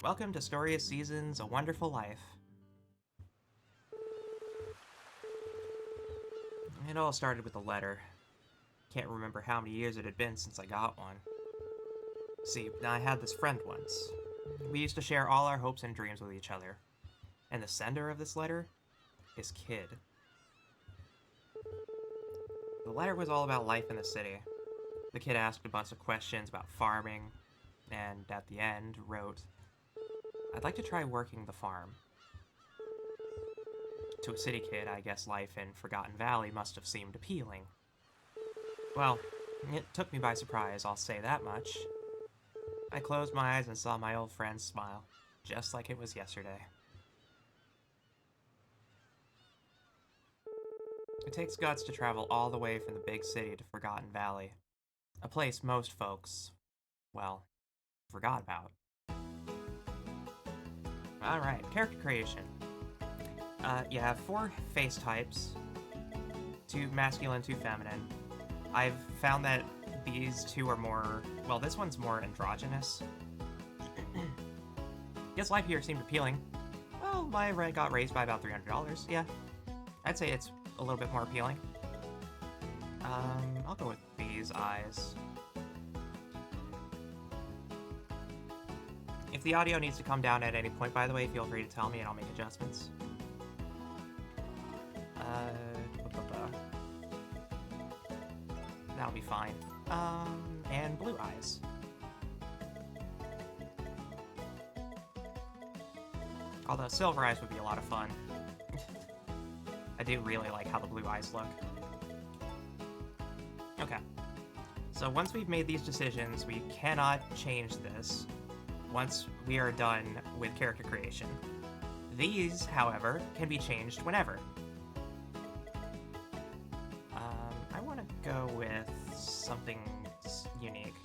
Welcome to Story of Seasons, A Wonderful Life. It all started with a letter. Can't remember how many years it had been since I got one. See, I had this friend once. We used to share all our hopes and dreams with each other. And the sender of this letter is Kid. The letter was all about life in the city. The kid asked a bunch of questions about farming, and at the end wrote, "I'd like to try working the farm." To a city kid, I guess life in Forgotten Valley must have seemed appealing. Well, it took me by surprise, I'll say that much. I closed my eyes and saw my old friend smile, just like it was yesterday. It takes guts to travel all the way from the big city to Forgotten Valley, a place most folks, well, forgot about. Alright, character creation. You have 4 face types, 2 masculine, 2 feminine. I've found that these 2 are more, well, this one's more androgynous. Guess life here seemed appealing. Well, my rent got raised by about $300, yeah. I'd say it's a little bit more appealing. I'll go with these eyes. If the audio needs to come down at any point, by the way, feel free to tell me and I'll make adjustments. That'll be fine. And blue eyes. Although silver eyes would be a lot of fun. I do really like how the blue eyes look. Okay. So once we've made these decisions, we cannot change this once we are done with character creation. These, however, can be changed whenever. I want to go with something unique.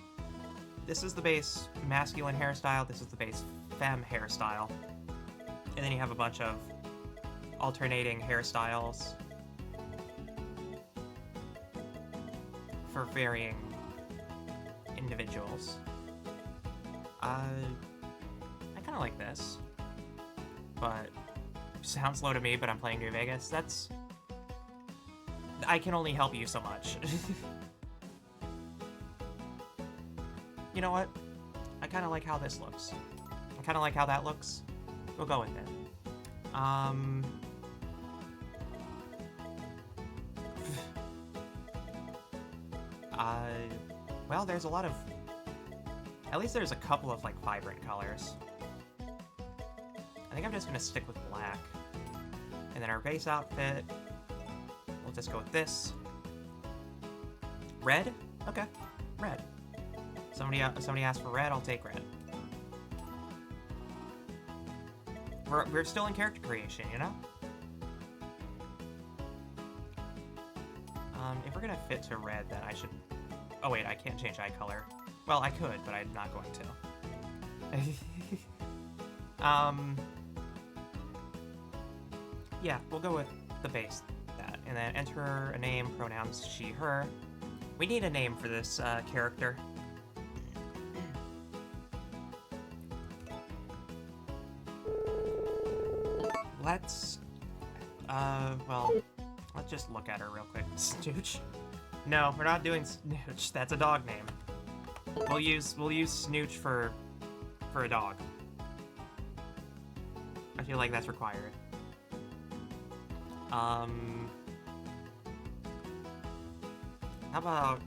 This is the base masculine hairstyle, this is the base femme hairstyle. And then you have a bunch of alternating hairstyles for varying individuals. I kind of like this, but sounds low to me, but I'm playing New Vegas. I can only help you so much. You know what? I kind of like how this looks. I kind of like how that looks. We'll go with it. Well, there's a lot of... At least there's a couple of, like, vibrant colors. I think I'm just gonna stick with black. And then our base outfit, we'll just go with this. Red? Okay, red. Somebody asked for red, I'll take red. We're still in character creation, you know? If we're gonna fit to red, then I should... Oh wait, I can't change eye color. Well, I could, but I'm not going to. Yeah, we'll go with the base, that. And then enter a name, pronouns she, her. We need a name for this character. Let's, well, let's just look at her real quick. Snooch? No, we're not doing Snooch. That's a dog name. We'll use Snooch for a dog. I feel like that's required. How about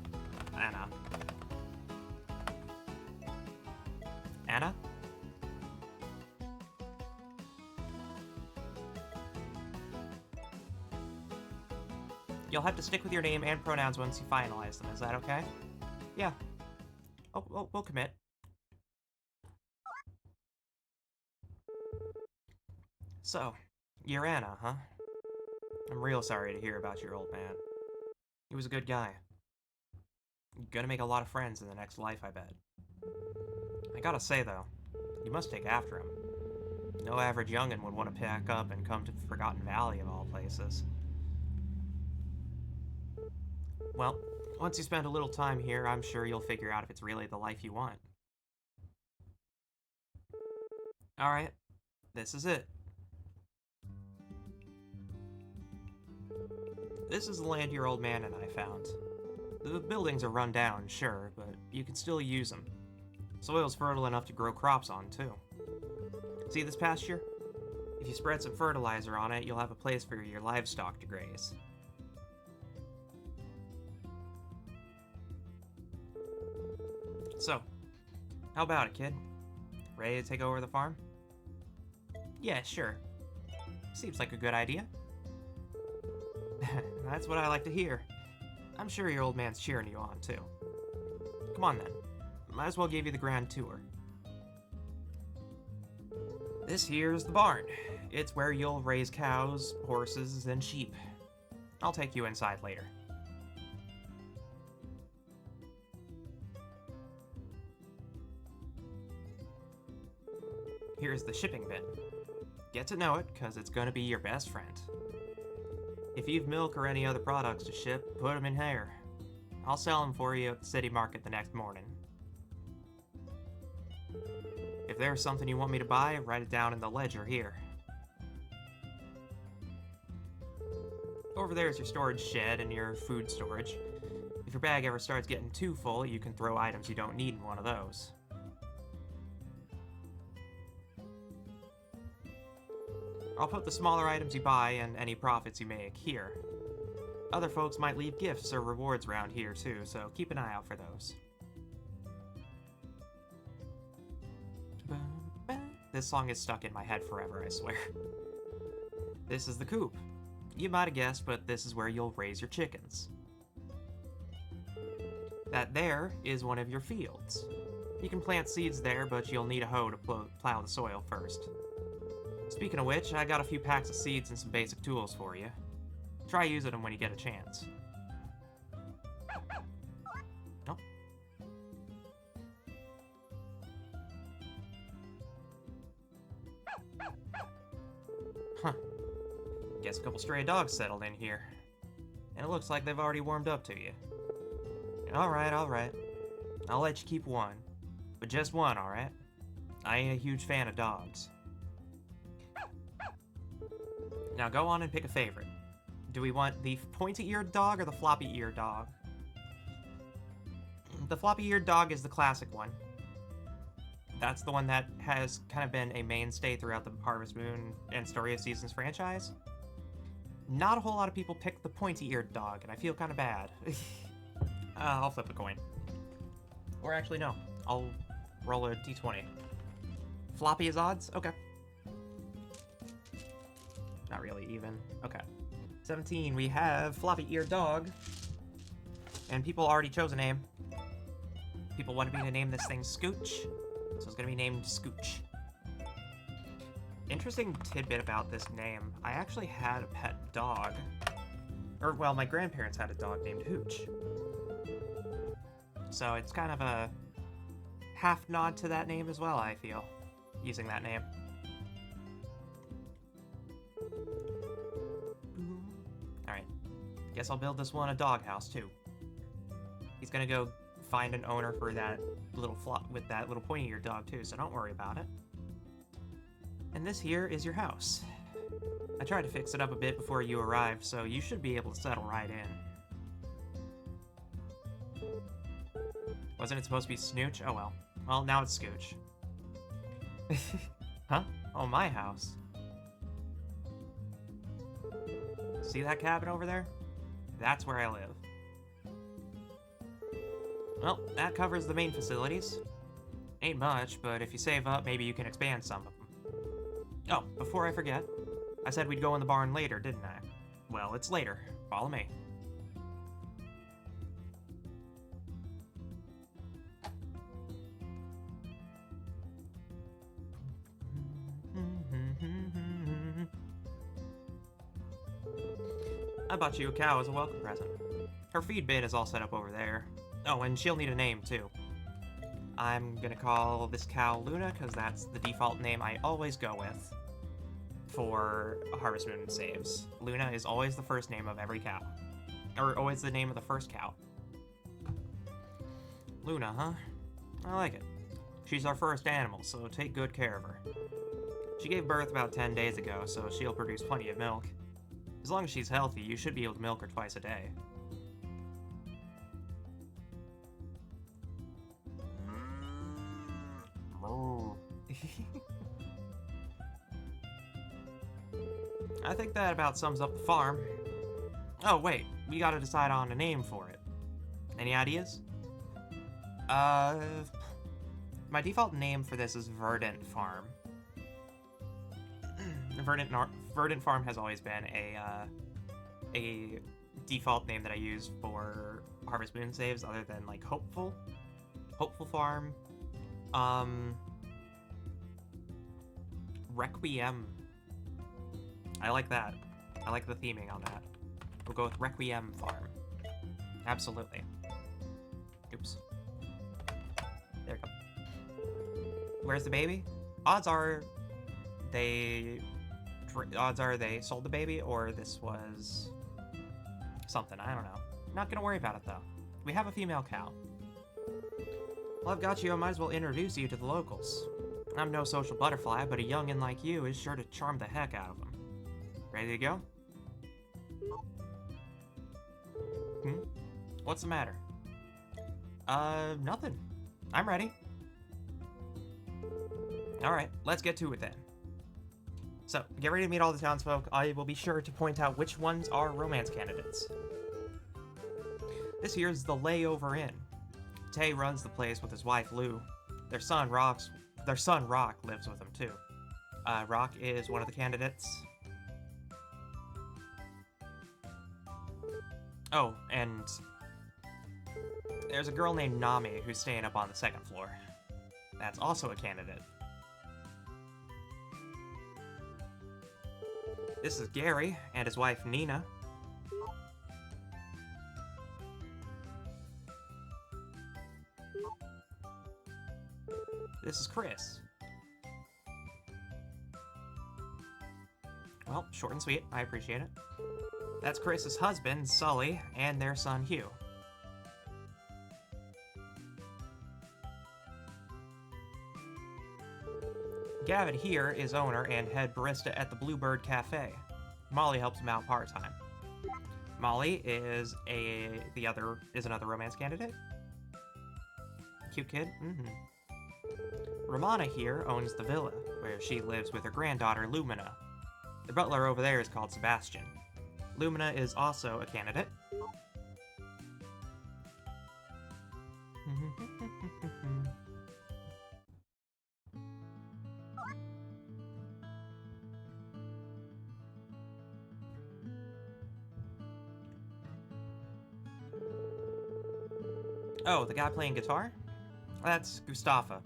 Anna? Anna? You'll have to stick with your name and pronouns once you finalize them. Is that okay? Yeah. Oh, we'll commit. So, you're Anna, huh? I'm real sorry to hear about your old man. He was a good guy. You're gonna make a lot of friends in the next life, I bet. I gotta say, though, you must take after him. No average young'un would want to pack up and come to Forgotten Valley of all places. Well, once you spend a little time here, I'm sure you'll figure out if it's really the life you want. Alright, this is it. This is the land your old man and I found. The buildings are run down, sure, but you can still use them. Soil's fertile enough to grow crops on, too. See this pasture? If you spread some fertilizer on it, you'll have a place for your livestock to graze. So, how about it, kid? Ready to take over the farm? Yeah, sure. Seems like a good idea. That's what I like to hear. I'm sure your old man's cheering you on, too. Come on, then. Might as well give you the grand tour. This here's the barn. It's where you'll raise cows, horses, and sheep. I'll take you inside later. Here's the shipping bin. Get to know it, because it's going to be your best friend. If you've milk or any other products to ship, put them in here. I'll sell them for you at the city market the next morning. If there's something you want me to buy, write it down in the ledger here. Over there is your storage shed and your food storage. If your bag ever starts getting too full, you can throw items you don't need in one of those. I'll put the smaller items you buy and any profits you make here. Other folks might leave gifts or rewards around here too, so keep an eye out for those. This song is stuck in my head forever, I swear. This is the coop. You might have guessed, but this is where you'll raise your chickens. That there is one of your fields. You can plant seeds there, but you'll need a hoe to plow the soil first. Speaking of which, I got a few packs of seeds and some basic tools for you. Try using them when you get a chance. Oh. Huh. Guess a couple stray dogs settled in here. And it looks like they've already warmed up to you. Alright, alright. I'll let you keep one. But just one, alright? I ain't a huge fan of dogs. Now go on and pick a favorite. Do we want the pointy-eared dog or the floppy-eared dog? The floppy-eared dog is the classic one. That's the one that has kind of been a mainstay throughout the Harvest Moon and Story of Seasons franchise. Not a whole lot of people pick the pointy-eared dog, and I feel kind of bad. I'll flip a coin. Or actually, no. I'll roll a d20. Floppy is odds? Okay. Not really even. Okay. 17, we have floppy-eared dog. And people already chose a name. People wanted me to name this thing Scooch, so it's gonna be named Scooch. Interesting tidbit about this name. I actually had a pet dog. Or, well, my grandparents had a dog named Hooch. So it's kind of a half nod to that name as well, I feel, using that name. Alright. Guess I'll build this one a doghouse, too. He's gonna go find an owner for that little with that little pointy-eared dog, too, so don't worry about it. And this here is your house. I tried to fix it up a bit before you arrived, so you should be able to settle right in. Wasn't it supposed to be Snooch? Oh well. Well, now it's Scooch. Huh? Oh, my house. See that cabin over there? That's where I live. Well, that covers the main facilities. Ain't much, but if you save up, maybe you can expand some of them. Oh, before I forget, I said we'd go in the barn later, didn't I? Well, it's later. Follow me. I bought you a cow as a welcome present. Her feed bin is all set up over there. Oh, and she'll need a name, too. I'm gonna call this cow Luna, because that's the default name I always go with for Harvest Moon saves. Luna is always the first name of every cow. Or always the name of the first cow. Luna, huh? I like it. She's our first animal, so take good care of her. She gave birth about 10 days ago, so she'll produce plenty of milk. As long as she's healthy, you should be able to milk her twice a day. I think that about sums up the farm. Oh, wait, we gotta decide on a name for it. Any ideas? My default name for this is Verdant Farm. Verdant Farm has always been a default name that I use for Harvest Moon saves, other than like Hopeful Farm, Requiem. I like that. I like the theming on that. We'll go with Requiem Farm. Absolutely. Oops. There we go. Where's the baby? Odds are they sold the baby, or this was something. I don't know. Not gonna worry about it though. We have a female cow. Well, I've got you. I might as well introduce you to the locals. I'm no social butterfly, but a youngin' like you is sure to charm the heck out of them. Ready to go? What's the matter? Nothing. I'm ready. Alright, let's get to it then. So, get ready to meet all the townsfolk. I will be sure to point out which ones are romance candidates. This here's the Layover Inn. Tay runs the place with his wife Lou. Their son Rock lives with them too. Rock is one of the candidates. Oh, and there's a girl named Nami who's staying up on the second floor. That's also a candidate. This is Gary and his wife Nina. This is Chris. Well, short and sweet. I appreciate it. That's Chris's husband, Sully, and their son, Hugh. Gavin here is owner and head barista at the Bluebird Cafe. Molly helps him out part-time. Molly is another romance candidate. Cute kid. Romana here owns the villa, where she lives with her granddaughter, Lumina. The butler over there is called Sebastian. Lumina is also a candidate. Oh, the guy playing guitar? That's Gustafa.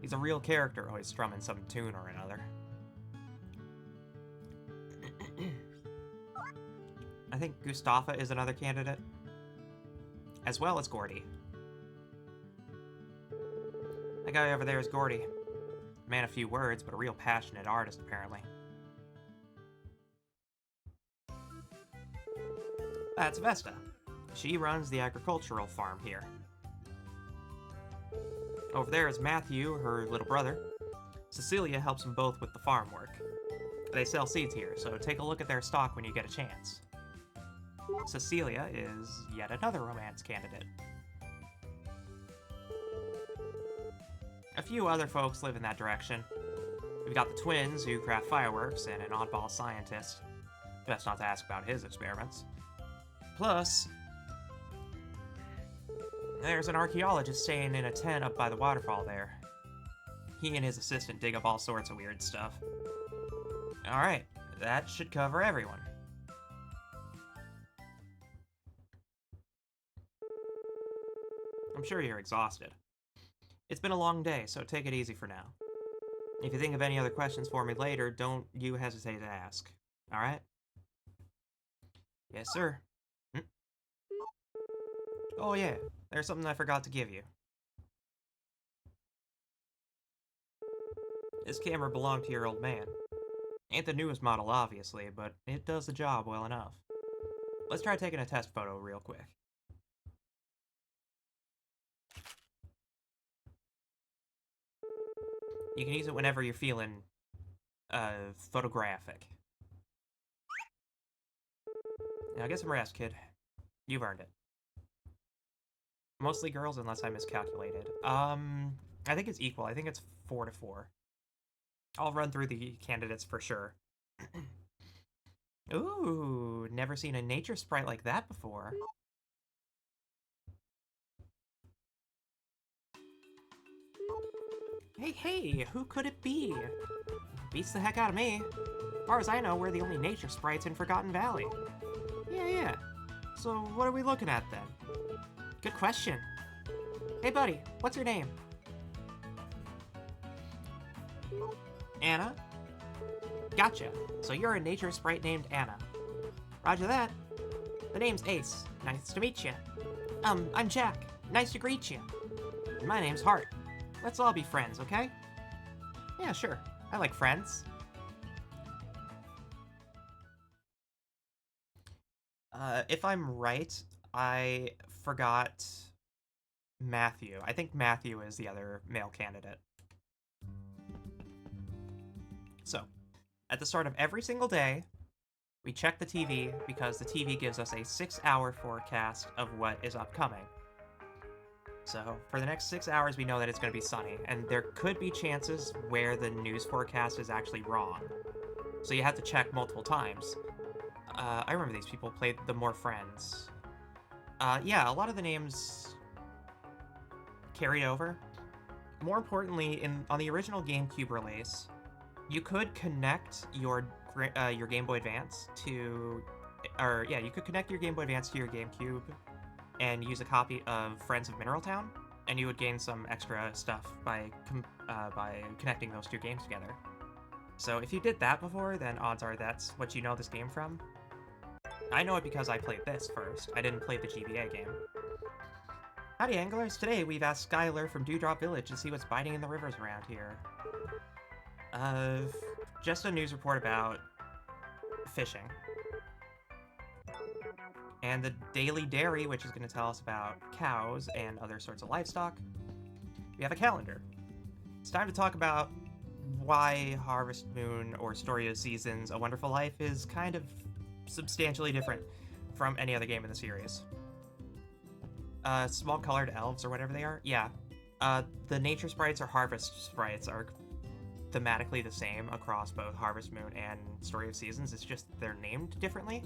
He's a real character, always strumming some tune or another. I think Gustafa is another candidate, as well as Gordy. That guy over there is Gordy. Man of few words, but a real passionate artist, apparently. That's Vesta. She runs the agricultural farm here. Over there is Matthew, her little brother. Cecilia helps them both with the farm work. They sell seeds here, so take a look at their stock when you get a chance. Cecilia is yet another romance candidate. A few other folks live in that direction. We've got the twins who craft fireworks and an oddball scientist. Best not to ask about his experiments. Plus, there's an archaeologist staying in a tent up by the waterfall there. He and his assistant dig up all sorts of weird stuff. Alright, that should cover everyone. I'm sure you're exhausted. It's been a long day, so take it easy for now. If you think of any other questions for me later, don't you hesitate to ask. Alright? Yes, sir. Oh yeah, there's something I forgot to give you. This camera belonged to your old man. Ain't the newest model, obviously, but it does the job well enough. Let's try taking a test photo real quick. You can use it whenever you're feeling photographic. Now get some rest, kid. You've earned it. Mostly girls, unless I miscalculated. I think it's equal. I think it's 4 to 4. I'll run through the candidates for sure. Ooh, never seen a nature sprite like that before. Hey, who could it be? Beats the heck out of me. As far as I know, we're the only nature sprites in Forgotten Valley. Yeah. So what are we looking at then? Good question. Hey buddy, what's your name? Anna? Gotcha. So you're a nature sprite named Anna. Roger that. The name's Ace. Nice to meet you. I'm Jack. Nice to greet you. And my name's Hart. Let's all be friends, okay? Yeah, sure. I like friends. If I'm right, I forgot Matthew. I think Matthew is the other male candidate. So, at the start of every single day, we check the TV because the TV gives us a 6-hour forecast of what is upcoming. So, for the next 6 hours, we know that it's going to be sunny, and there could be chances where the news forecast is actually wrong. So you have to check multiple times. I remember these people played the More Friends. Yeah, a lot of the names carried over. More importantly, on the original GameCube release, you could connect your Game Boy Advance to, you could connect your Game Boy Advance to your GameCube and use a copy of Friends of Mineral Town, and you would gain some extra stuff by connecting those two games together. So if you did that before, then odds are that's what you know this game from. I know it because I played this first. I didn't play the GBA game. Howdy, anglers. Today we've asked Skylar from Dewdrop Village to see what's biting in the rivers around here. Just a news report about fishing. And the Daily Dairy, which is going to tell us about cows and other sorts of livestock. We have a calendar. It's time to talk about why Harvest Moon or Story of Seasons: A Wonderful Life is kind of substantially different from any other game in the series. Small colored elves or whatever they are? Yeah. The nature sprites or harvest sprites are thematically the same across both Harvest Moon and Story of Seasons. It's just they're named differently.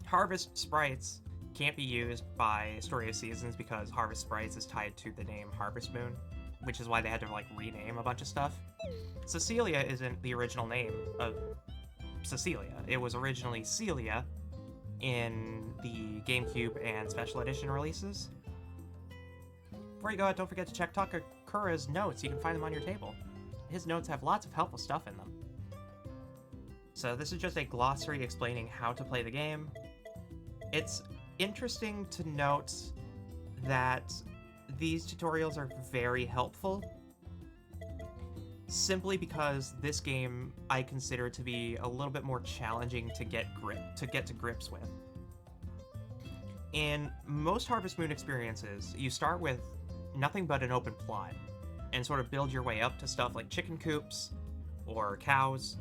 Harvest sprites can't be used by Story of Seasons because Harvest Sprites is tied to the name Harvest Moon, which is why they had to rename a bunch of stuff. Cecilia isn't the original name of Cecilia. It was originally Celia in the GameCube and Special Edition releases. Before you go out, don't forget to check Takakura's notes. You can find them on your table. His notes have lots of helpful stuff in them. So this is just a glossary explaining how to play the game. It's interesting to note that these tutorials are very helpful, simply because this game I consider to be a little bit more challenging to get to grips with. In most Harvest Moon experiences, you start with nothing but an open plot and sort of build your way up to stuff like chicken coops or cows,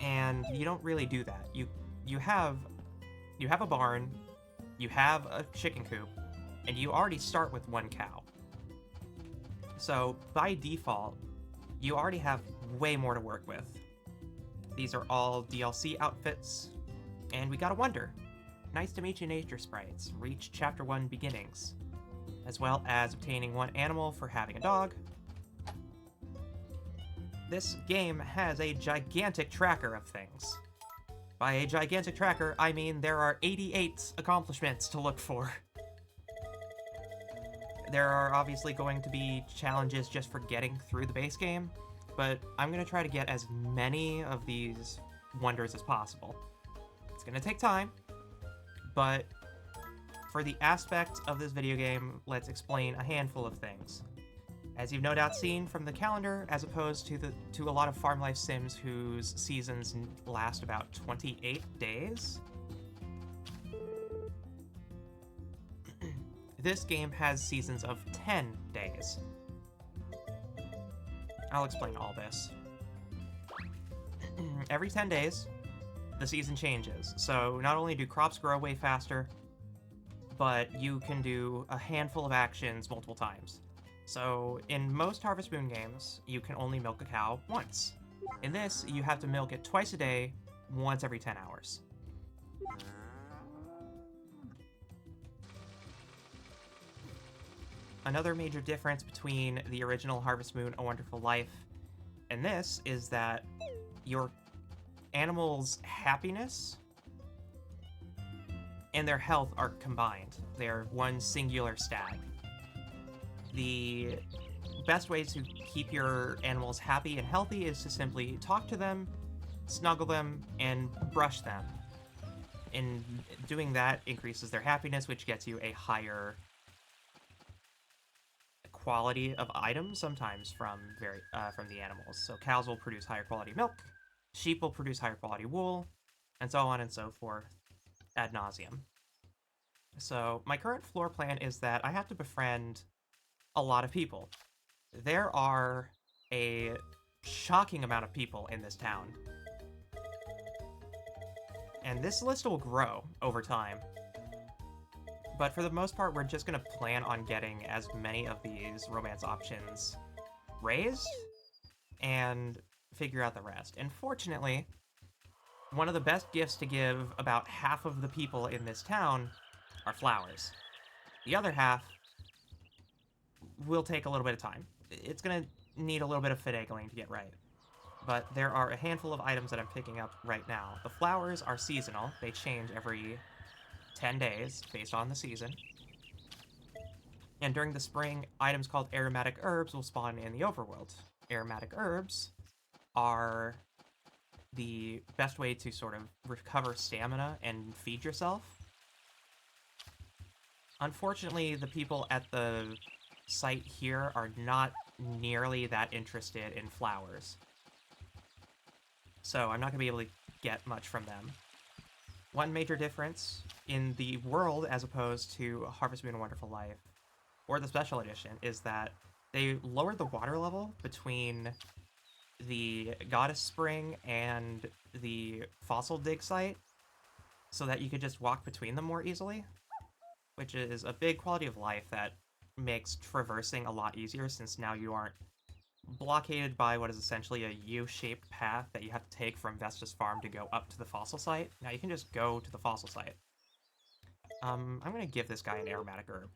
and you don't really do that. You have a barn, you have a chicken coop, and you already start with one cow. So by default, you already have way more to work with. These are all DLC outfits, and we gotta wonder. Nice to meet you, nature sprites. Reach Chapter 1 beginnings, as well as obtaining one animal for having a dog. This game has a gigantic tracker of things. By a gigantic tracker, I mean there are 88 accomplishments to look for. There are obviously going to be challenges just for getting through the base game, but I'm going to try to get as many of these wonders as possible. It's going to take time, but for the aspect of this video game, let's explain a handful of things. As you've no doubt seen from the calendar, as opposed to a lot of farm life sims whose seasons last about 28 days, this game has seasons of 10 days. I'll explain all this. every 10 days, the season changes. So not only do crops grow way faster, but you can do a handful of actions multiple times. So in most Harvest Moon games, you can only milk a cow once. In this, you have to milk it twice a day, once every 10 hours. Another major difference between the original Harvest Moon A Wonderful Life and this is that your animals' happiness and their health are combined. They are one singular stat. The best way to keep your animals happy and healthy is to simply talk to them, snuggle them, and brush them. In doing that increases their happiness, which gets you a higher quality of items, sometimes from the animals. So cows will produce higher quality milk, sheep will produce higher quality wool, and so on and so forth ad nauseum. So my current floor plan is that I have to befriend a lot of people. There are a shocking amount of people in this town. And this list will grow over time. But for the most part, we're just going to plan on getting as many of these romance options raised and figure out the rest. And fortunately, one of the best gifts to give about half of the people in this town are flowers. The other half will take a little bit of time. It's going to need a little bit of finagling to get right. But there are a handful of items that I'm picking up right now. The flowers are seasonal. They change every 10 days based on the season. And during the spring, items called aromatic herbs will spawn in the overworld. Aromatic herbs are the best way to sort of recover stamina and feed yourself. Unfortunately, the people at the site here are not nearly that interested in flowers. So I'm not going to be able to get much from them. One major difference in the world as opposed to Harvest Moon A Wonderful Life or the Special Edition is that they lowered the water level between the Goddess Spring and the Fossil Dig site so that you could just walk between them more easily, which is a big quality of life that makes traversing a lot easier since now you aren't blockaded by what is essentially a U-shaped path that you have to take from Vesta's farm to go up to the fossil site. Now you can just go to the fossil site. I'm going to give this guy an aromatic herb.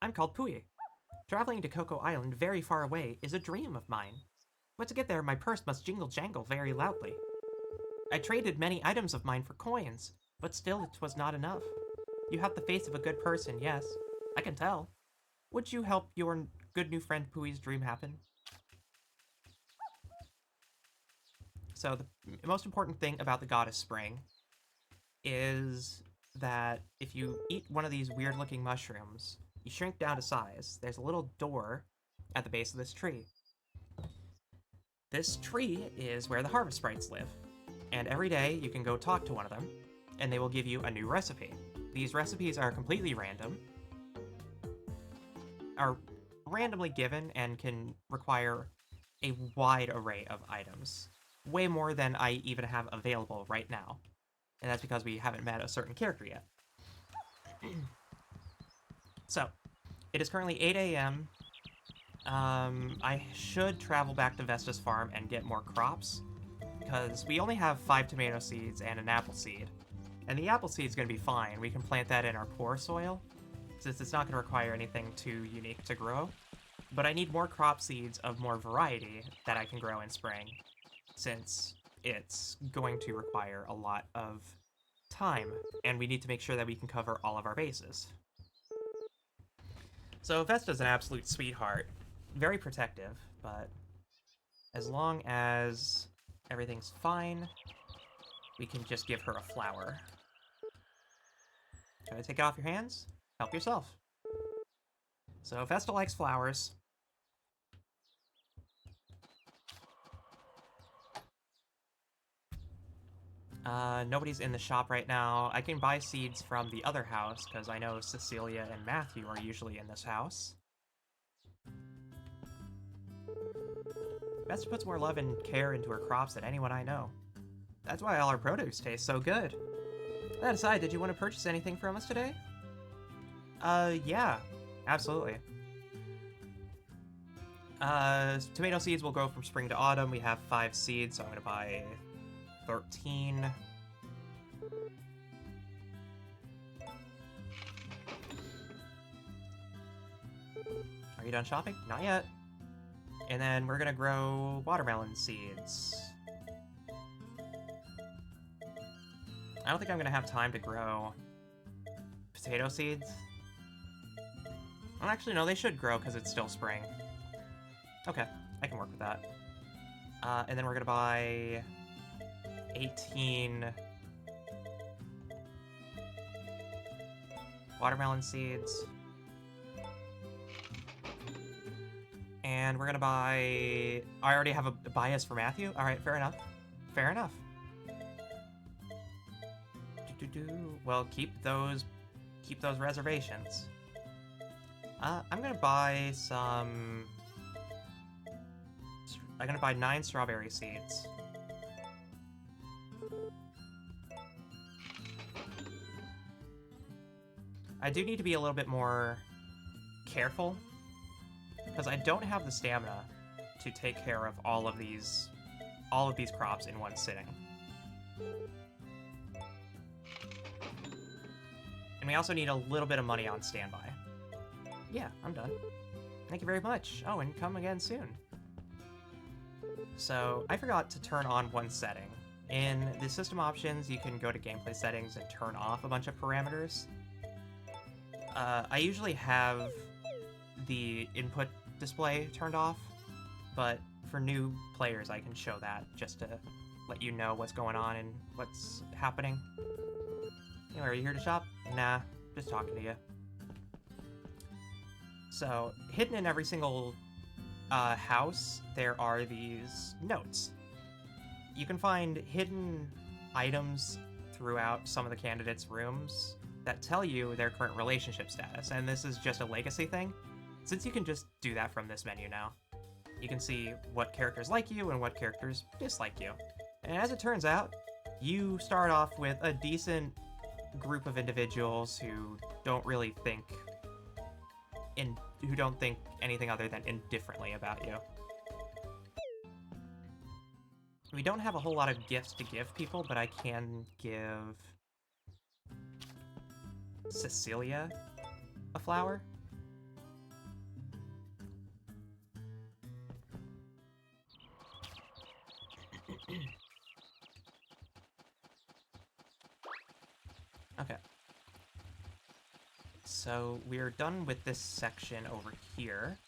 I'm called Puyi. Traveling to Coco Island very far away is a dream of mine. But to get there, my purse must jingle-jangle very loudly. I traded many items of mine for coins, but still it was not enough. You have the face of a good person, yes. I can tell. Would you help your good new friend Puyi's dream happen? So the most important thing about the Goddess Spring is that if you eat one of these weird-looking mushrooms, you shrink down to size. There's a little door at the base of this tree. This tree is where the harvest sprites live, and every day you can go talk to one of them, and they will give you a new recipe. These recipes are completely random, are randomly given, and can require a wide array of items. Way more than I even have available right now. And that's because we haven't met a certain character yet. So, it is currently 8 a.m. I should travel back to Vesta's farm and get more crops, because we only have 5 tomato seeds and an apple seed. And the apple seed's going to be fine. We can plant that in our poor soil, since it's not going to require anything too unique to grow. But I need more crop seeds of more variety that I can grow in spring, since it's going to require a lot of time, and we need to make sure that we can cover all of our bases. So Vesta's an absolute sweetheart. Very protective, but as long as everything's fine, we can just give her a flower. Try to take it off your hands? Help yourself. So Vesta likes flowers. Nobody's in the shop right now. I can buy seeds from the other house, because I know Cecilia and Matthew are usually in this house. Besta puts more love and care into her crops than anyone I know. That's why all our produce tastes so good. That aside, did you want to purchase anything from us today? Yeah, absolutely. Tomato seeds will grow from spring to autumn. We have 5 seeds, so I'm gonna buy 13. Are you done shopping? Not yet. And then we're gonna grow watermelon seeds. I don't think I'm gonna have time to grow potato seeds. Well, actually, no, they should grow because it's still spring. Okay, I can work with that. And then we're gonna buy 18 watermelon seeds. And we're gonna buy... I already have a bias for Matthew? Alright, fair enough. Fair enough. Well, keep those reservations. I'm gonna buy some... I'm gonna buy 9 strawberry seeds. I do need to be a little bit more careful, because I don't have the stamina to take care of all of these crops in one sitting. And we also need a little bit of money on standby. Yeah, I'm done. Thank you very much. Oh, and come again soon. So, I forgot to turn on one setting. In the system options, you can go to gameplay settings and turn off a bunch of parameters. I usually have the input display turned off, but for new players I can show that just to let you know what's going on and what's happening. Anyway, are you here to shop? Nah, just talking to you. So, hidden in every single house, there are these notes. You can find hidden items throughout some of the candidates' rooms that tell you their current relationship status, and this is just a legacy thing. Since you can just do that from this menu now, you can see what characters like you and what characters dislike you. And as it turns out, you start off with a decent group of individuals who don't really think anything other than indifferently about you. We don't have a whole lot of gifts to give people, but I can give Cecilia a flower. Okay. So we're done with this section over here.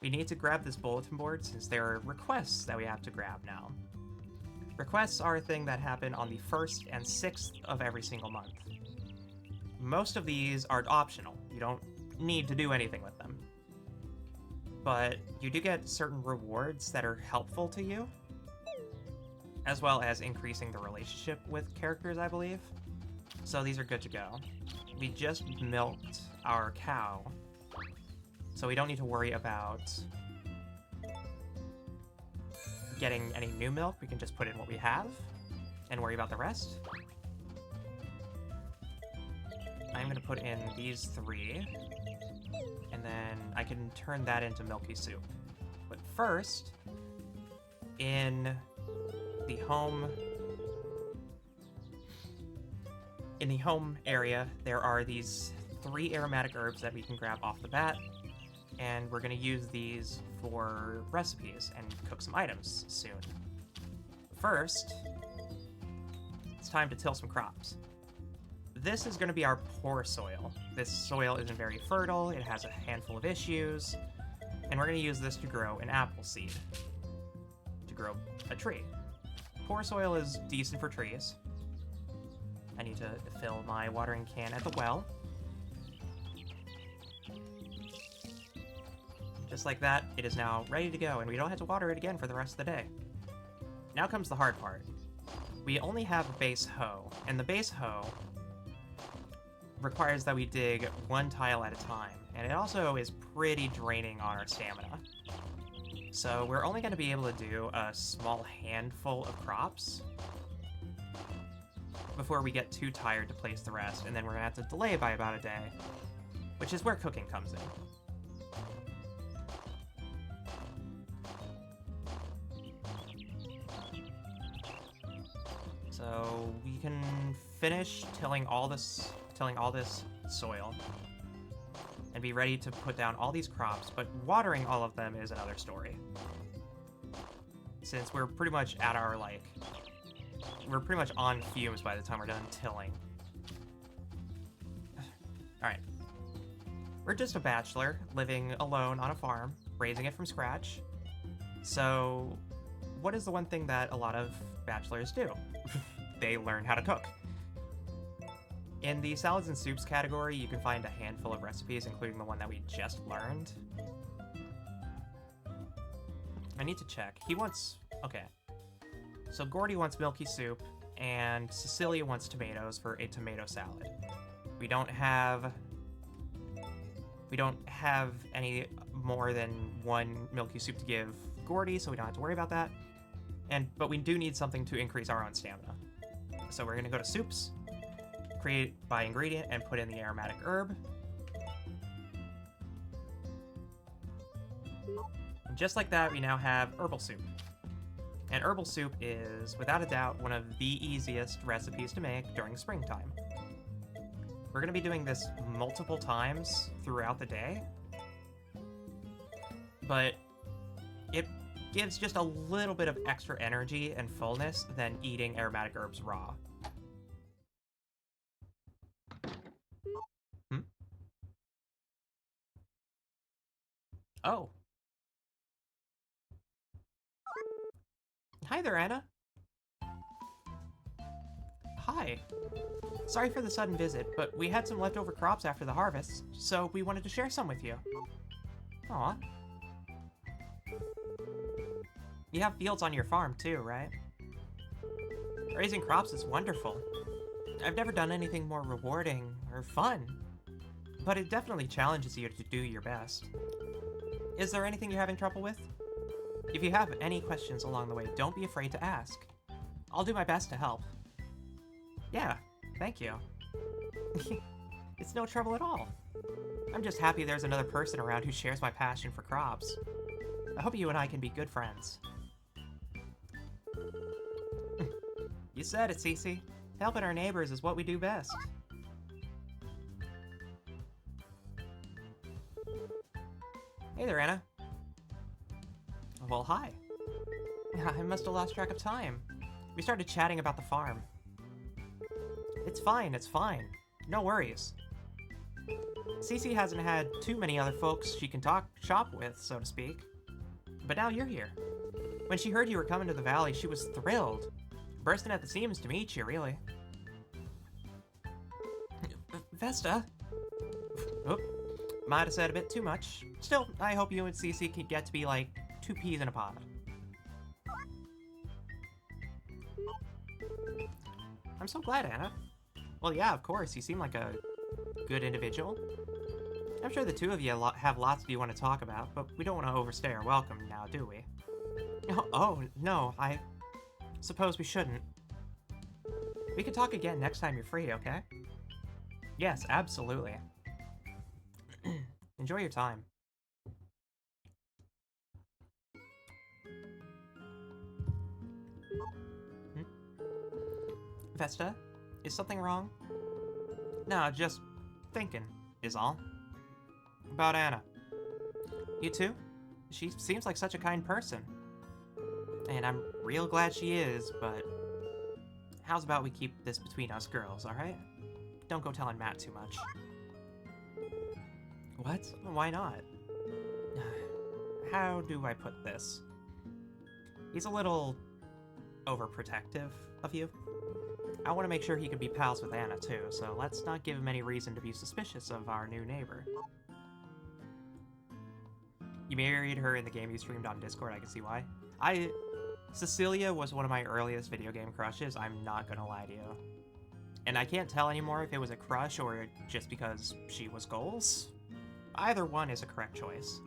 We need to grab this bulletin board since there are requests that we have to grab now. Requests are a thing that happen on the 1st and 6th of every single month. Most of these are optional. You don't need to do anything with them. But you do get certain rewards that are helpful to you, as well as increasing the relationship with characters, I believe. So these are good to go. We just milked our cow, so we don't need to worry about getting any new milk. We can just put in what we have and worry about the rest. I'm going to put in these 3, and then I can turn that into milky soup. But first, in the home area, there are these 3 aromatic herbs that we can grab off the bat, and we're going to use these for recipes and cook some items soon. First, it's time to till some crops. This is going to be our poor soil. This soil isn't very fertile, it has a handful of issues, and we're going to use this to grow an apple seed, to grow a tree. Poor soil is decent for trees. I need to fill my watering can at the well. Just like that, it is now ready to go, and we don't have to water it again for the rest of the day. Now comes the hard part. We only have a base hoe, and the base hoe requires that we dig 1 tile at a time, and it also is pretty draining on our stamina. So we're only going to be able to do a small handful of crops before we get too tired to place the rest, and then we're going to have to delay by about a day, which is where cooking comes in. So we can finish tilling all this soil and be ready to put down all these crops, but watering all of them is another story. Since we're pretty much at our, we're pretty much on fumes by the time we're done tilling. Alright. We're just a bachelor, living alone on a farm, raising it from scratch. So, what is the one thing that a lot of bachelors do? They learn how to cook. In the salads and soups category, you can find a handful of recipes, including the one that we just learned. I need to check. He wants... Okay. So Gordy wants milky soup, and Cecilia wants tomatoes for a tomato salad. We don't have any more than one milky soup to give Gordy, so we don't have to worry about that. But we do need something to increase our own stamina. So we're gonna go to soups, create by ingredient, and put in the aromatic herb. And just like that, we now have herbal soup. And herbal soup is, without a doubt, one of the easiest recipes to make during springtime. We're going to be doing this multiple times throughout the day, but it gives just a little bit of extra energy and fullness than eating aromatic herbs raw. Oh. Hi there, Anna. Hi. Sorry for the sudden visit, but we had some leftover crops after the harvest, so we wanted to share some with you. Aw. You have fields on your farm too, right? Raising crops is wonderful. I've never done anything more rewarding or fun, but it definitely challenges you to do your best. Is there anything you're having trouble with? If you have any questions along the way, don't be afraid to ask. I'll do my best to help. Yeah, thank you. It's no trouble at all. I'm just happy there's another person around who shares my passion for crops. I hope you and I can be good friends. You said it, Cece. Helping our neighbors is what we do best. Hey there, Anna. Well, hi. I must have lost track of time. We started chatting about the farm. It's fine, it's fine. No worries. Cece hasn't had too many other folks she can shop with, so to speak. But now you're here. When she heard you were coming to the valley, she was thrilled. Bursting at the seams to meet you, really. Vesta? Oop. Might have said a bit too much. Still, I hope you and Cece can get to be like 2 peas in a pod. I'm so glad, Anna. Well, yeah, of course, you seem like a good individual. I'm sure the two of you have lots you want to talk about, but we don't want to overstay our welcome now, do we? Oh, no, I suppose we shouldn't. We can talk again next time you're free, okay? Yes, absolutely. Enjoy your time. Vesta, is something wrong? No, just thinking, is all. About Anna. You too? She seems like such a kind person. And I'm real glad she is, but how's about we keep this between us girls, alright? Don't go telling Matt too much. What? Why not? How do I put this? He's a little overprotective of you. I want to make sure he can be pals with Anna too, so let's not give him any reason to be suspicious of our new neighbor. You married her in the game you streamed on Discord, I can see why. Cecilia was one of my earliest video game crushes, I'm not gonna lie to you. And I can't tell anymore if it was a crush or just because she was goals. Either one is a correct choice.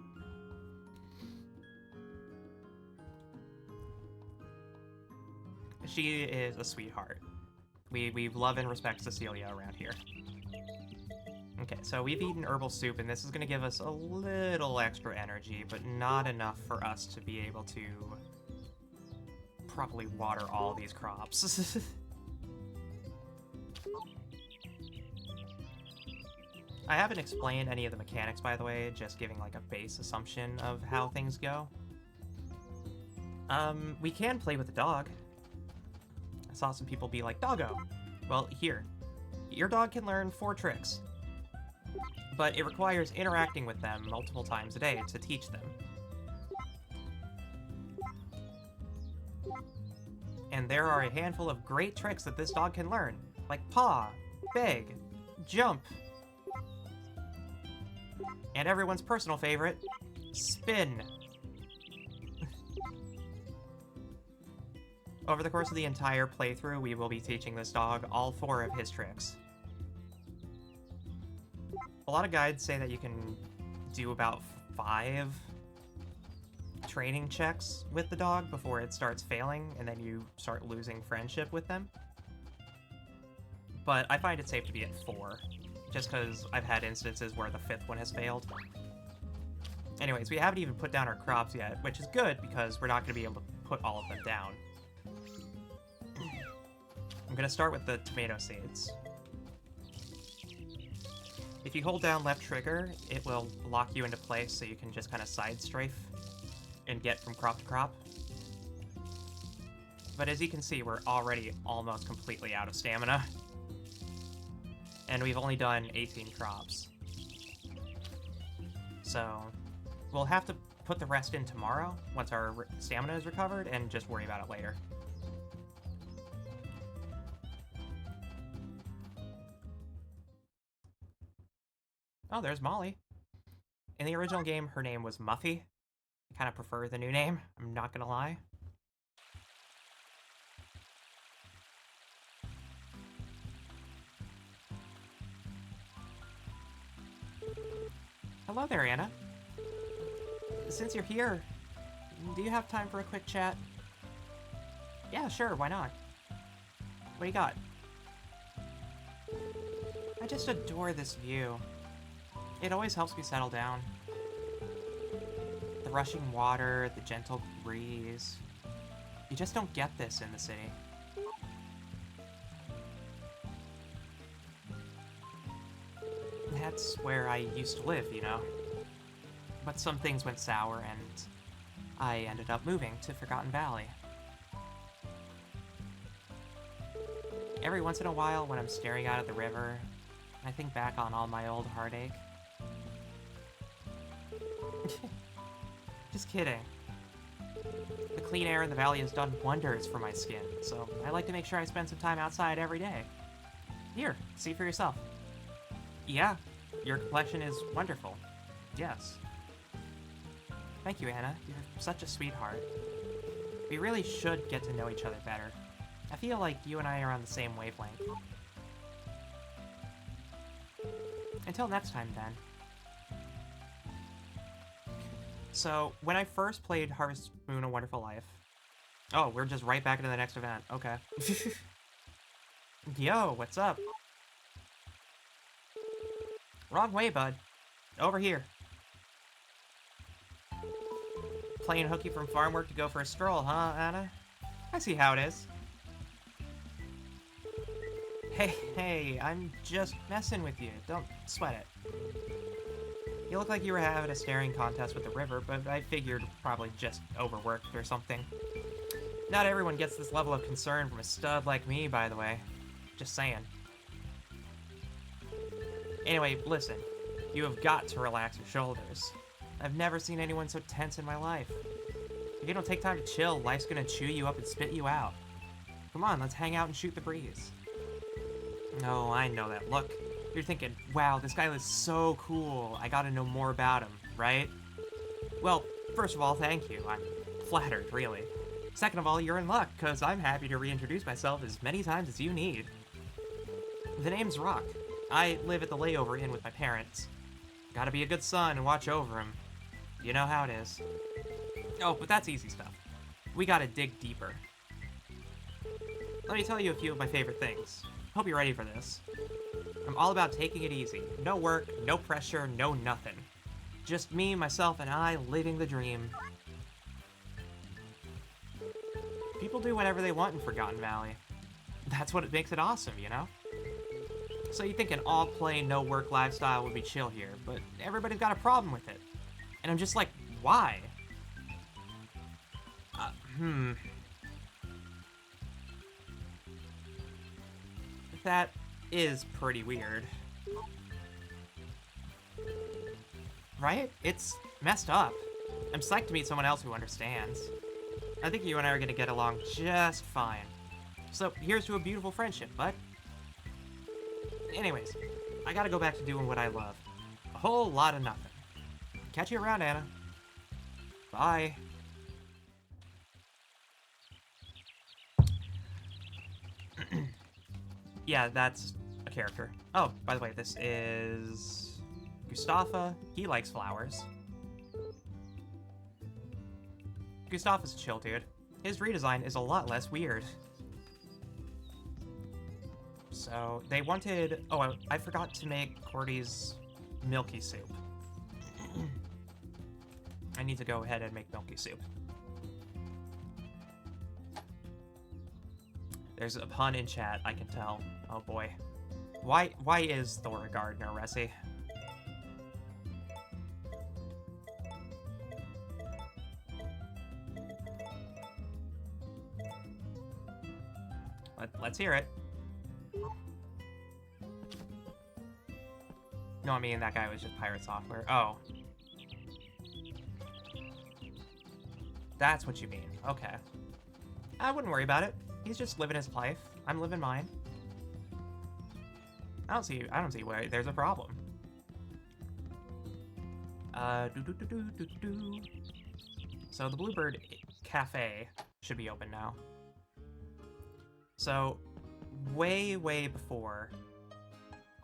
She is a sweetheart. We love and respect Cecilia around here. Okay, so we've eaten herbal soup, and this is going to give us a little extra energy, but not enough for us to be able to properly water all these crops. I haven't explained any of the mechanics, by the way, just giving like a base assumption of how things go. We can play with the dog. I saw some people be like, "Doggo." Well, here. Your dog can learn 4 tricks. But it requires interacting with them multiple times a day to teach them. And there are a handful of great tricks that this dog can learn, like paw, beg, jump, and everyone's personal favorite, spin. Over the course of the entire playthrough, we will be teaching this dog all 4 of his tricks. A lot of guides say that you can do about 5 training checks with the dog before it starts failing, and then you start losing friendship with them. But I find it safe to be at 4, just because I've had instances where the 5th one has failed. Anyways, we haven't even put down our crops yet, which is good because we're not going to be able to put all of them down. I'm going to start with the tomato seeds. If you hold down left trigger, it will lock you into place so you can just kind of side strafe and get from crop to crop. But as you can see, we're already almost completely out of stamina. And we've only done 18 crops. So we'll have to put the rest in tomorrow once our stamina is recovered and just worry about it later. Oh, there's Molly. In the original game, her name was Muffy. I kind of prefer the new name, I'm not gonna lie. Hello there, Anna. Since you're here, do you have time for a quick chat? Yeah, sure, why not? What do you got? I just adore this view. It always helps me settle down. The rushing water, the gentle breeze. You just don't get this in the city. That's where I used to live, you know. But some things went sour and I ended up moving to Forgotten Valley. Every once in a while, when I'm staring out at the river, I think back on all my old heartache. Just kidding. The clean air in the valley has done wonders for my skin, so I like to make sure I spend some time outside every day. Here, see for yourself. Yeah, your complexion is wonderful. Yes. Thank you, Anna. You're such a sweetheart. We really should get to know each other better. I feel like you and I are on the same wavelength. Until next time, then. So, when I first played Harvest Moon: A Wonderful Life... Oh, we're just right back into the next event. Okay. Yo, what's up? Wrong way, bud. Over here. Playing hooky from farm work to go for a stroll, huh, Anna? I see how it is. Hey, I'm just messing with you. Don't sweat it. You look like you were having a staring contest with the river, but I figured probably just overworked or something. Not everyone gets this level of concern from a stud like me, by the way. Just saying. Anyway, listen. You have got to relax your shoulders. I've never seen anyone so tense in my life. If you don't take time to chill, life's gonna chew you up and spit you out. Come on, let's hang out and shoot the breeze. Oh, I know that look. You're thinking, wow, this guy is so cool. I gotta know more about him, right? Well, first of all, thank you. I'm flattered, really. Second of all, you're in luck, because I'm happy to reintroduce myself as many times as you need. The name's Rock. I live at the layover inn with my parents. Gotta be a good son and watch over him. You know how it is. Oh, but that's easy stuff. We gotta dig deeper. Let me tell you a few of my favorite things. Hope you're ready for this. I'm all about taking it easy. No work, no pressure, no nothing. Just me, myself, and I living the dream. People do whatever they want in Forgotten Valley. That's what makes it awesome, you know? So you think an all-play, no-work lifestyle would be chill here, but everybody's got a problem with it. And I'm just like, why? That is pretty weird. Right? It's messed up. I'm psyched to meet someone else who understands. I think you and I are gonna get along just fine. So here's to a beautiful friendship, bud. Anyways, I gotta go back to doing what I love. A whole lot of nothing. Catch you around, Anna. Bye. Yeah, that's a character. Oh, by the way, this is Gustafa. He likes flowers. Gustafa's a chill dude. His redesign is a lot less weird. So, they wanted... Oh, I forgot to make Cordy's milky soup. I need to go ahead and make milky soup. There's a pun in chat, I can tell. Oh boy. Why is Thor a gardener, Ressi? Let's hear it. No, I mean, that guy was just pirate software. Oh. That's what you mean. Okay. I wouldn't worry about it. He's just living his life. I'm living mine. I don't see why there's a problem. So the Bluebird Cafe should be open now. So, way before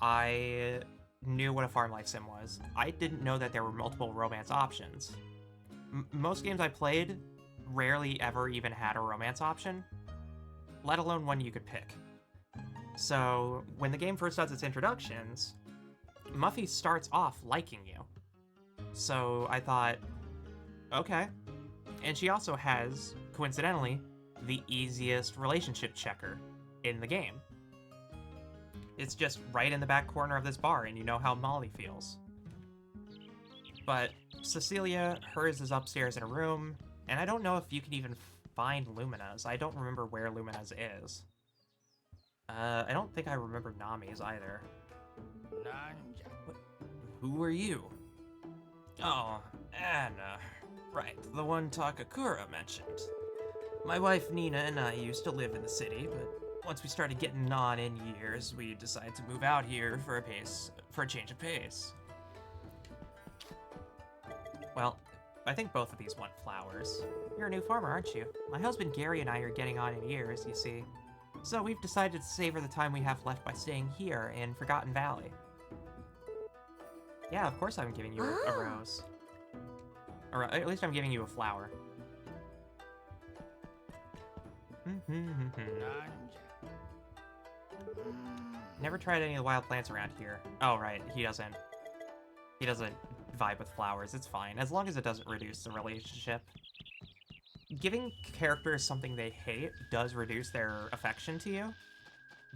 I knew what a farm life sim was, I didn't know that there were multiple romance options. Most games I played rarely ever even had a romance option, let alone one you could pick. So, when the game first does its introductions, Muffy starts off liking you. So I thought, okay. And she also has, coincidentally, the easiest relationship checker in the game. It's just right in the back corner of this bar, and you know how Molly feels. But Cecilia, hers is upstairs in a room, and I don't know if you can even find Lumina's. I don't remember where Lumina's is. I don't think I remember Nami's either. Who are you? Oh, Anna. Right, the one Takakura mentioned. My wife Nina and I used to live in the city, but once we started getting on in years, we decided to move out here for a change of pace. Well, I think both of these want flowers. You're a new farmer, aren't you? My husband Gary and I are getting on in years, you see. So we've decided to savor the time we have left by staying here in Forgotten Valley. Yeah, of course I'm giving you a rose. Or at least I'm giving you a flower. Never tried any of the wild plants around here. Oh, right, he doesn't vibe with flowers. It's fine, as long as it doesn't reduce the relationship. Giving characters something they hate does reduce their affection to you,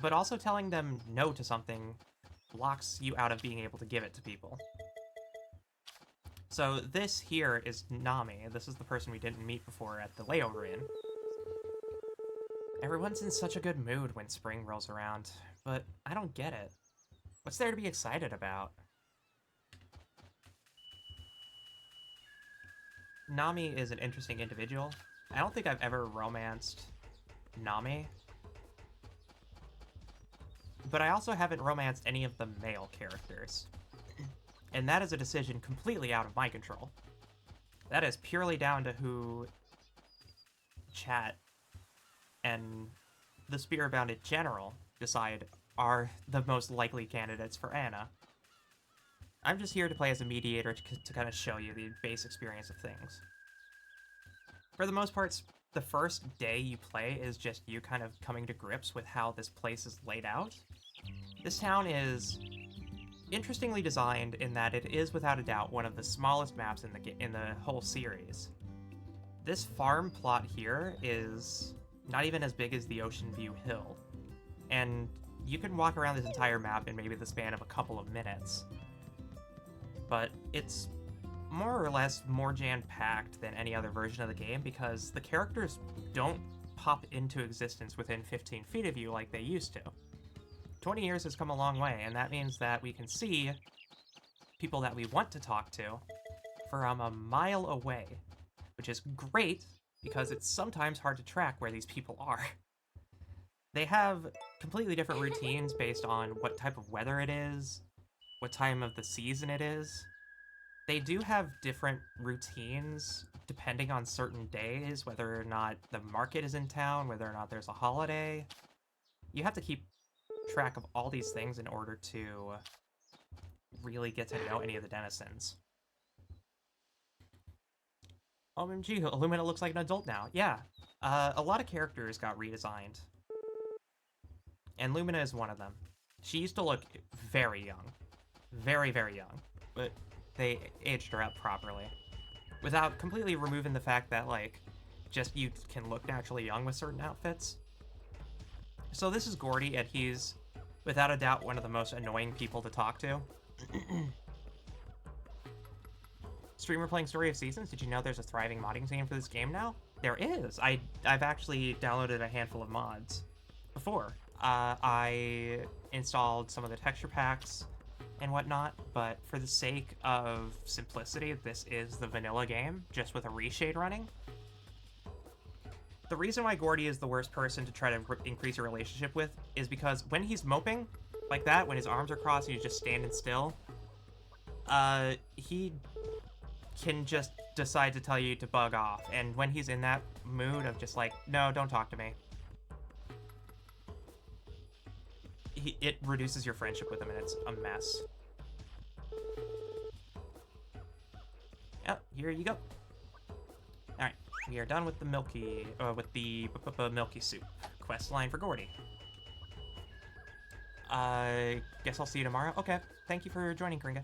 but also telling them no to something blocks you out of being able to give it to people. So this here is Nami. This is the person we didn't meet before at the layover inn. Everyone's in such a good mood when spring rolls around, but I don't get it. What's there to be excited about? Nami is an interesting individual. I don't think I've ever romanced Nami. But I also haven't romanced any of the male characters. And that is a decision completely out of my control. That is purely down to who chat and the Spiritbound in general decide are the most likely candidates for Anna. I'm just here to play as a mediator to kind of show you the base experience of things. For the most part, the first day you play is just you kind of coming to grips with how this place is laid out. This town is interestingly designed in that it is without a doubt one of the smallest maps in the whole series. This farm plot here is not even as big as the Ocean View Hill, and you can walk around this entire map in maybe the span of a couple of minutes. But it's more or less more jam-packed than any other version of the game because the characters don't pop into existence within 15 feet of you like they used to. 20 years has come a long way, and that means that we can see people that we want to talk to from a mile away, which is great because it's sometimes hard to track where these people are. They have completely different routines based on what type of weather it is, what time of the season it is. They do have different routines depending on certain days, whether or not the market is in town, whether or not there's a holiday. You have to keep track of all these things in order to really get to know any of the denizens. OMG, Illumina looks like an adult now. Yeah, a lot of characters got redesigned. And Lumina is one of them. She used to look very young. Very, very young. But they aged her up properly. Without completely removing the fact that, like, just you can look naturally young with certain outfits. So this is Gordy, and he's, without a doubt, one of the most annoying people to talk to. Streamer playing Story of Seasons, did you know there's a thriving modding scene for this game now? There is! I've actually downloaded a handful of mods before. I installed some of the texture packs and whatnot, but for the sake of simplicity, this is the vanilla game, just with a reshade running. The reason why Gordy is the worst person to try to increase your relationship with is because when he's moping, like that, when his arms are crossed and he's just standing still, he can just decide to tell you to bug off, and when he's in that mood of just like, no, don't talk to me, it reduces your friendship with him, and it's a mess. Yep, here you go. Alright, we are done with the milky soup quest line for Gordy. Guess I'll see you tomorrow. Okay, thank you for joining, Kringa.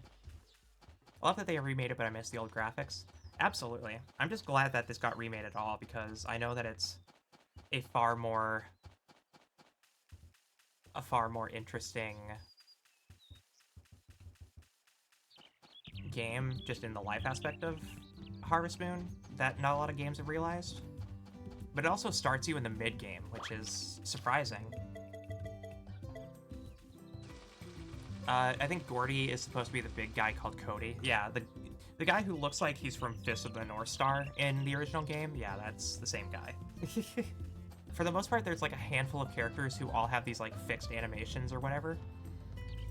I love that they remade it, but I miss the old graphics. Absolutely. I'm just glad that this got remade at all, because I know that it's a far more interesting game, just in the life aspect of Harvest Moon, that not a lot of games have realized. But it also starts you in the mid-game, which is surprising. I think Gordy is supposed to be the big guy called Cody. Yeah, the guy who looks like he's from Fist of the North Star in the original game. Yeah, that's the same guy. For the most part, there's like a handful of characters who all have these like fixed animations or whatever.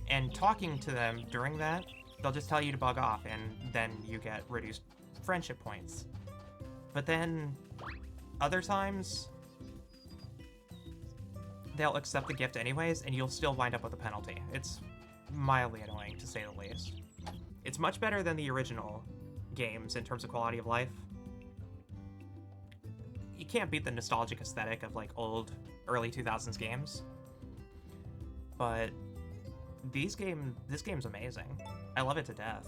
And talking to them during that, they'll just tell you to bug off, and then you get reduced friendship points. But then other times, they'll accept the gift anyways, and you'll still wind up with a penalty. It's mildly annoying, to say the least. It's much better than the original games in terms of quality of life. You can't beat the nostalgic aesthetic of like old early 2000s games, but this game's amazing. I love it to death.